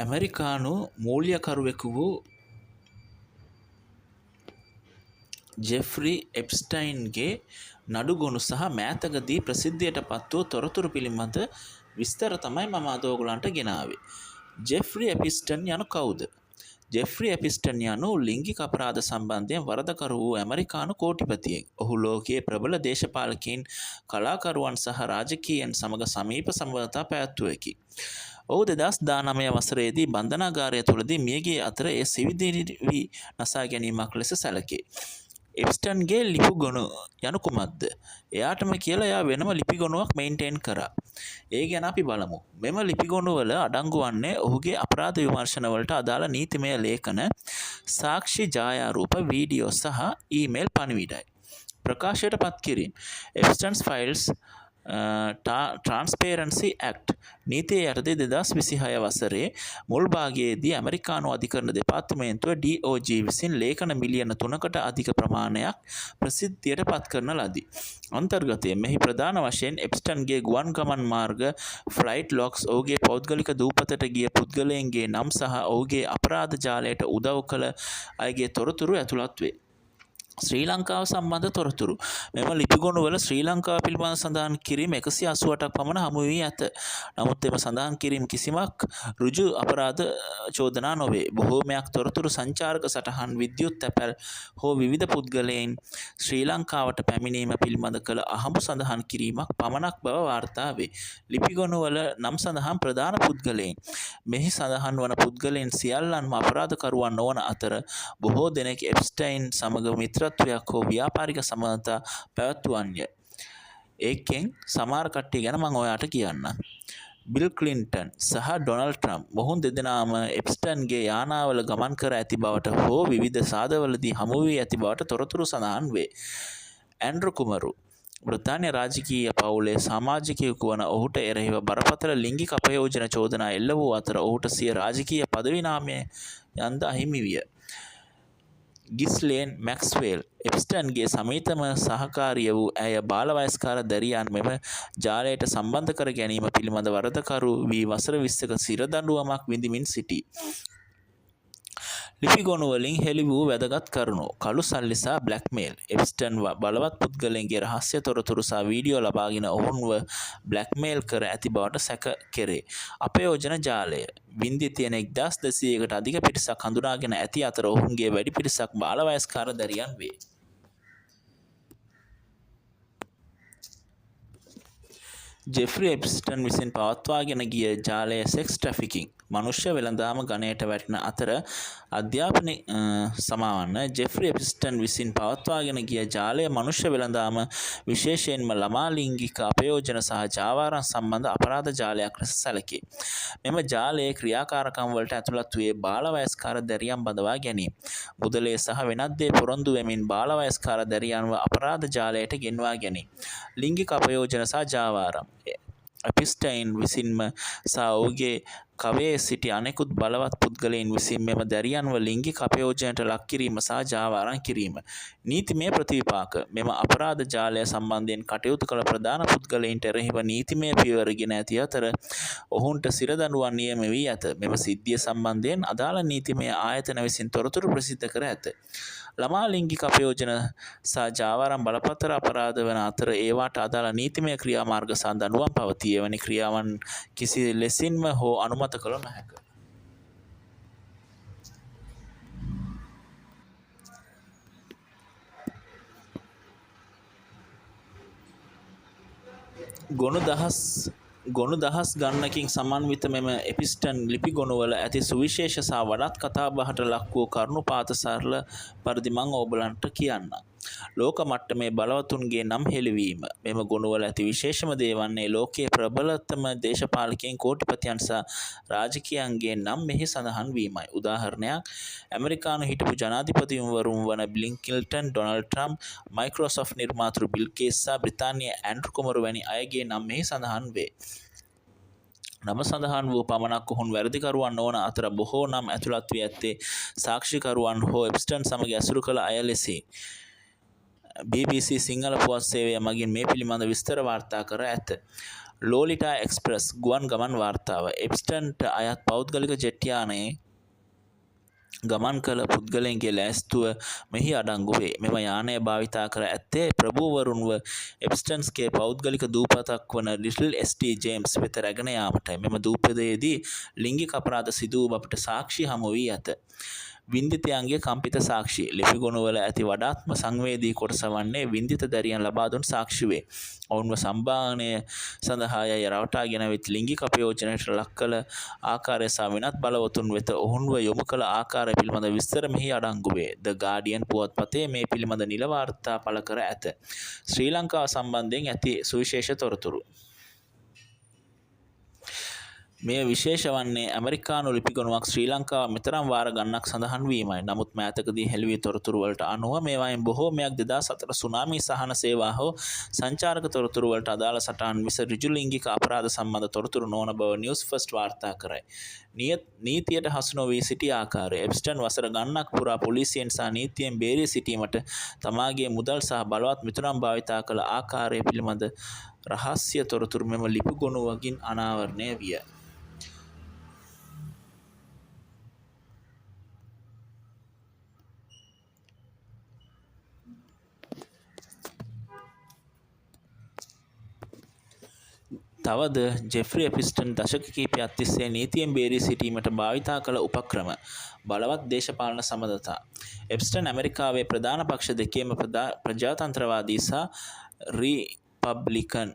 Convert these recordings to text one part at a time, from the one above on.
ඇමරිකානු මූල්‍යකරුවෙකු වූ ජෙෆ්රි එප්ස්ටයින්ගේ නඩුගොනු සහ මෑතකදී ප්‍රසිද්ධියට පත් වූ තොරතුරු පිළිබඳ විස්තර තමයි මම අද ඔයගලන්ට ගෙනාවේ. ජෙෆ්රි එප්ස්ටන් යනු කවුද? ජෙෆ්රි එප්ස්ටන් යනු ලිංගික අපරාධ සම්බන්ධයෙන් වරදකරු වූ ඇමරිකානු කෝටිපතියෙක්. ඔහු ලෝකයේ ප්‍රබල දේශපාලකයින්, කලාකරුවන් සහ රාජකීයන් සමග සමීප සම්බන්ධතා පැවැත්වුවෙකි. ඔහු 2019 වසරේදී බන්ධනාගාරය තුළදී මියගිය අතර එය සිවිදිවි නසා ගැනීමක් ලෙස සැලකේ. එප්ස්ටන්ගේ ලිපි ගොනු යනු කුමක්ද? එයාටම කියලා එයා වෙනම ලිපි ගොනුවක් මේන්ටේන් කරා. ඒ ගැන අපි බලමු. මෙම ලිපි ගොනුවල අඩංගු වන්නේ ඔහුගේ අපරාධ විමර්ශනවලට අදාළ නීතිමය ලේඛන, සාක්ෂි ඡායාරූප, වීඩියෝ සහ ඊමේල් පණිවිඩයි. ප්‍රකාශයට පත් කිරීම. එප්ස්ටන්ස් ෆයිල්ස් ට්‍රාන්ස්පේරන්සි ඇක්ට් නීතිය යටතේ 2026 වසරේ මුල් භාගයේදී ඇමරිකානු අධිකරණ දෙපාර්තමේන්තුව DOJ විසින් ලේඛන මිලියන 3කට අධික ප්‍රමාණයක් ප්‍රසිද්ධියට පත් කරන ලදී. අන්තර්ගතය මෙහි ප්‍රධාන වශයෙන් එප්ස්ටන්ගේ ගුවන් ගමන් මාර්ග, ෆ්ලයිට් ලොග්ස්, ඔහුගේ පෞද්ගලික දූපතට ගිය පුද්ගලයන්ගේ නම් සහ ඔහුගේ අපරාධ ජාලයට උදව් කළ අයගේ තොරතුරු ඇතුළත් වේ. ශ්‍රී ලංකාව සම්බන්ධ තොරතුරු. මෙම ලිපිගොනුවල ශ්‍රී ලංකාව පිළිබඳ සඳහන් කිරීම 188ක් පමණ හමු වී ඇත. නමුත් එම සඳහන් කිරීම කිසිමක් ඍජු අපරාධ චෝදනා නොවේ. බොහෝමයක් තොරතුරු සංචාරක සටහන්, විද්‍යුත් තැපැල් හෝ විවිධ පුද්ගලයන් ශ්‍රී ලංකාවට පැමිණීම පිළිබඳ කළ අහඹු සඳහන් කිරීමක් පමණක් බව වාර්තා වේ. ලිපිගොනුවල නම් සඳහන් ප්‍රධාන පුද්ගලයන්. මෙහි සඳහන් වන පුද්ගලයන් සියල්ලන්ම අපරාධකරුවන් නොවන අතර බොහෝ දෙනෙක් එප්ස්ටයින් සමග මිත්‍රත්වයක් හෝ ව්‍යාපාරික සම්බන්ධතා පැවැත්වුවන්ය. ඒකෙන් සමහර කට්ටිය ගැන මම ඔයාට කියන්නම්. බිල් ක්ලින්ටන් සහ ඩොනල්ඩ් ට්‍රම්ප් මොහුන් දෙදෙනාම එප්ස්ටන්ගේ යානාවල ගමන් කර ඇති බවට හෝ විවිධ සාදවලදී හමු වී ඇති බවට තොරතුරු සඳහන් වේ. ඇන්ඩ්‍රු කුමරු බ්‍රිතාන්‍ය රාජකීය පවුලේ සමාජිකයෙකු වන ඔහුට එරෙහිව බරපතල ලිංගික අපයෝජන චෝදනා එල්ල වූ අතර ඔහුට සිය රාජකීය පදවි නාමය යන්ද අහිමි විය. ගිස්ලේන් මැක්ස්වෙල් එප්ස්ටන්ගේ සමීතම සහකාරිය වූ ඇය බාලවයස්කාර දැරියන් මෙම ජාලයට සම්බන්ධ කර ගැනීම පිළිබඳ වරදකරු වී වසර 20ක සිරදඬුවමක් විඳිමින් සිටී. ලිපිගොනුවලින් හෙළි වූ වැදගත් කරුණු. කළු සල්ලි සහ බ්ලැක්මේල්. එප්ස්ටන් බලවත් පුද්ගලයන්ගේ රහස්‍ය තොරතුරු සහ වීඩියෝ ලබාගෙන ඔවුන්ව බ්ලැක්මේල් කර ඇති බවට සැක කෙරේ. අපයෝජන ජාලය. බින්දි තියෙන 1200කට අධික පිරිසක් හඳුනාගෙන ඇති අතර ඔවුන්ගේ වැඩි පිරිසක් බාලවයස්කාර දැරියන් වේ. ජෙෆ්රි එප්ස්ටන් විසින් පවත්වාගෙන ගිය ජාලය සෙක්ස් ට්‍රැෆිකින්. මනුෂ්‍ය වෙළඳාම ගණයට වැටෙන අතර අධ්‍යාපන සමාවන්න ජෙෆ්රි එප්ස්ටන් විසින් පවත්වාගෙන ගිය ජාලය මනුෂ්‍ය වෙළඳාම, විශේෂයෙන්ම ළමා ලිංගික අපයෝජන සහ ජාවාරම් සම්බන්ධ අපරාධ ජාලයක් ලෙස සැලකේ. මෙම ජාලයේ ක්‍රියාකාරකම් වලට ඇතුළත් වූයේ බාලවයස්කාර දැරියන් බඳවා ගැනීම, මුදලේ සහ වෙනත් දේ පොරොන්දු වෙමින් බාලවයස්කාර දැරියන්ව අපරාධ ජාලයට ගෙන්වා ගැනීම, ලිංගික අපයෝජන සහ ජාවාරම්. එප්ස්ටයින් විසින්ම සහ ඔහුගේ කවයේ සිටි අනෙකුත් බලවත් පුද්ගලයන් විසින් මෙම දැරියන්ව ලිංගික අපයෝජනයට ලක් කිරීම සහ ජාවාරම් කිරීම. නීතිමය ප්‍රතිවිපාක. මෙම අපරාධ ජාලය සම්බන්ධයෙන් කටයුතු කළ ප්‍රධාන පුද්ගලයන්ට එරෙහිව නීතිමය පියවර ගෙන ඇති අතර ඔවුන්ට සිරදඬුවම් නියම වී ඇත. මෙම සිද්ධිය සම්බන්ධයෙන් අදාළ නීතිමය ආයතන විසින් තොරතුරු ප්‍රසිද්ධ කර ඇත. ළමා ලිංගික අපයෝජන සහ ජාවාරම් බලපත්‍ර අපරාධ වන අතර ඒවාට අදාළ නීතිමය ක්‍රියාමාර්ග සහ දඬුවම් පවතී. එවැනි ක්‍රියාවන් කිසි ලෙසින්ම හෝ අනුමත කළ නොහැක. ගොනු දහස් ගණනකින් සමන්විත මෙම එප්ස්ටන් ලිපි ගොනුවල ඇති සුවිශේෂ සහ වඩාත් කතාබහට ලක් වූ කරුණු පාත සරල පරිදි මම ඔයගලන්ට කියන්නම්. ලෝක මට්ටමේ බලවතුන්ගේ නම් හෙළිවීම. මෙම ගොනුවල ඇති විශේෂම දේ වන්නේ ලෝකයේ ප්‍රබලතම දේශපාලකයන්, කෝටිපතියන් සහ රාජකීයන්ගේ නම් මෙහි සඳහන් වීමයි. උදාහරණයක්, ඇමරිකානු හිටපු ජනාධිපතිවරුන් වන Bill Clinton, Donald Trump, Microsoft නිර්මාතෘ බිල් ගේට්ස් සහ බ්‍රිතාන්‍යයේ ඇන්ඩ්‍රු කුමරු වැනි අයගේ නම් මෙහි සඳහන් වේ. නම සඳහන් වූ පමණක් ඔවුන් වැරදිකරුවන් නොවන අතර බොහෝ නම් ඇතුළත් වී ඇත්තේ සාක්ෂිකරුවන් හෝ එප්ස්ටන් සමග ඇසුරු කළ අය ලෙසයි. BBC සිංහල පුවත් සේවය මගින් මේ පිළිබඳ විස්තර වාර්තා කර ඇත. ලෝලිටා එක්ස්ප්‍රස් ගුවන් ගමන් වාර්තාව එප්ස්ටන්ට අයත් පෞද්ගලික ජෙට් යානයේ ගමන් කළ පුද්ගලයන්ගේ ලෑස්තුව මෙහි අඩංගු වේ. මෙම යානය භාවිතා කර ඇත්තේ ප්‍රභූවරුන්ව එප්ස්ටන්ස්ගේ පෞද්ගලික දූපතක් වන ලිටල් එස්.ටී. ජේම්ස් වෙත රැගෙන යාමටයි. මෙම දූපතයේදී ලිංගික අපරාධ සිදු වූ බවට සාක්ෂි හමු වී ඇත. වින්දිතයන්ගේ කම්පිත සාක්ෂි ලිපිගොනුවල ඇති වඩාත්ම සංවේදී කොටස වන්නේ වින්දිත දැරියන් ලබා දුන් සාක්ෂි වේ. ඔවුන්ව සම්භාවනය සඳහා යයි රවටාගෙන වෙත් ලිංගික අපයෝජනයට ලක් කළ ආකාරය සහ වෙනත් බලවතුන් වෙත ඔවුන්ව යොමු කළ ආකාරය පිළිබඳ විස්තර මෙහි අඩංගු වේ. ද ගාඩියන් පුවත්පතේ මේ පිළිබඳ නිල වාර්තා පළ කර ඇත. ශ්‍රී ලංකාව සම්බන්ධයෙන් ඇති සුවිශේෂ තොරතුරු මේ විශේෂ වන්නේ ඇමරිකානු ලිපිගොනුවක් ශ්‍රී ලංකාව මෙතරම් වාර ගණනක් සඳහන් වීමයි. නමුත් මෑතකදී හෙළි තොරතුරු වලට අනුව මේවායින් බොහෝමයක් 2004 සුනාමි සහන සේවා හෝ සංචාරක තොරතුරු වලට අදාළ සටහන් මිස ඍජු ලිංගික අපරාධ සම්බන්ධ තොරතුරු නොවන බව නිවුස් ෆස්ට් වාර්තා කරයි. නීතියට හසු නොවී සිටි ආකාරය එප්ස්ටන් වසර ගණනක් පුරා පොලිසියෙන් සහ නීතියෙන් බේරී සිටීමට තමාගේ මුදල් සහ බලවත් මිතුරන් භාවිතා කළ ආකාරය පිළිබඳ රහස්‍ය තොරතුරු මෙම ලිපිගොනුවකින් අනාවරණය විය. තවද ජෙෆ්රි එප්ස්ටන් දශක කිහිපයක් තිස්සේ නීතියෙන් බේරී සිටීමට භාවිතා කළ උපක්‍රම බලවත් දේශපාලන සබඳතා. එප්ස්ටන් ඇමරිකාවේ ප්‍රධාන පක්ෂ දෙකේම ප්‍රජාතන්ත්‍රවාදී සහ රීපබ්ලිකන්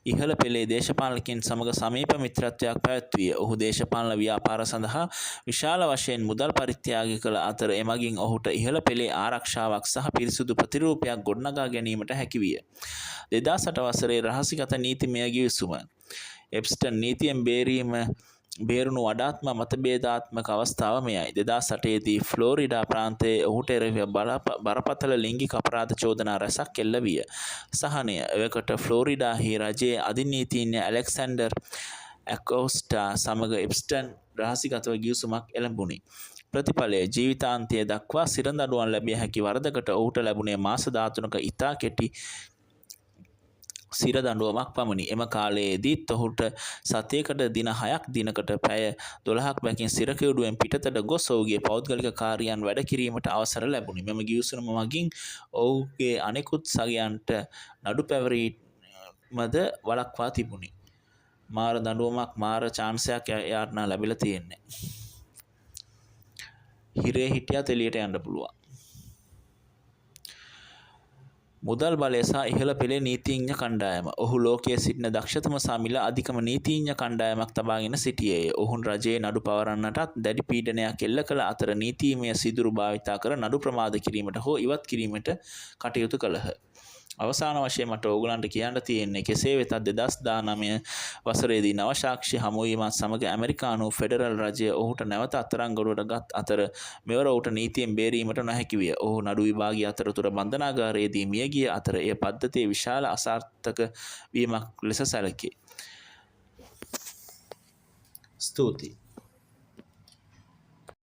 ඉහළ පෙළේ දේශපාලකින් සමග සමීප මිත්‍රත්වයක් පැවැත්විය. ඔහු දේශපාලන ව්‍යාපාර සඳහා විශාල වශයෙන් මුදල් පරිත්‍යාග කළ අතර එමගින් ඔහුට ඉහළ පෙළේ ආරක්ෂාවක් සහ පිරිසුදු ප්‍රතිරූපයක් ගොඩනගා ගැනීමට හැකි විය. 2008 වසරේ රහසිගත නීතිමය ගිවිසුම එප්ස්ටන් නීතියෙන් බේරුණු වඩාත්ම මතභේදාත්මක අවස්ථාව මෙයයි. 2008 දී ෆ්ලෝරිඩා ප්‍රාන්තයේ ඔහුට එරෙහිව බරපතල ලිංගික අපරාධ චෝදනා රැසක් එල්ල විය. සහනය එවකට ෆ්ලෝරිඩාහි රජයේ අධිනීතිඥ ඇලෙක්සැන්ඩර් ඇකෝස්ටා සමග එප්ස්ටන් රහසිගතව ගිවිසුමක් එළඹුණි. ප්‍රතිඵලය ජීවිතාන්තය දක්වා සිරදඬුවම් ලැබිය හැකි වරදකට ඔහුට ලැබුණේ මාස 13ක ඉතා කෙටි සිර දඬුවමක් පමණි. එම කාලයේදීත් ඔහුට සතියකට දින 6ක් දිනකට පැය 12ක් බැගින් සිරකෙව්ඩුවෙන් පිටතට ගොස් ඔහුගේ පෞද්ගලික කාර්යයන් වැඩ කිරීමට අවසර ලැබුණි. මෙම ගිවිසුම මගින් ඔහුගේ අනෙකුත් සගයන්ට නඩු පැවරීමද වළක්වා තිබුණි. මාර දඬුවමක් මාර චාන්සයක් එයාට ලැබිලා තියෙන්නේ. හිරේ හිටියත් එළියට යන්න පුළුවන්. මුදල් බලය සහ ඉහළ පෙළේ නීතිඥ කණ්ඩායම. ඔහු ලෝකයේ සිටින දක්ෂතම සහ මිල අධිකම නීතිඥ කණ්ඩායමක් තබාගෙන සිටියේය. ඔවුන් රජයේ නඩු පවරන්නටත් දැඩි පීඩනයක් එල්ල කළ අතර නීතිමය සිදුරු භාවිතා කර නඩු ප්‍රමාද කිරීමට හෝ ඉවත් කිරීමට කටයුතු කළහ. අවසාන වශයෙන් මට ඕගලන්ට කියන්න තියෙන්නේ කෙසේ වෙතත් 2019 වසරේදී නව සාක්ෂි හමුවීමත් සමග ඇමරිකානු ෆෙඩරල් රජය ඔහුට නැවත අත්අඩංගුවට ගත් අතර මෙවර ඔහුට නීතියෙන් බේරීමට නොහැකි විය. ඔහු නඩු විභාගය අතරතුර බන්ධනාගාරයේදී මිය ගිය අතර එය පද්ධතියේ විශාල අසාර්ථක වීමක් ලෙස සැලකේ. ස්තුතියි.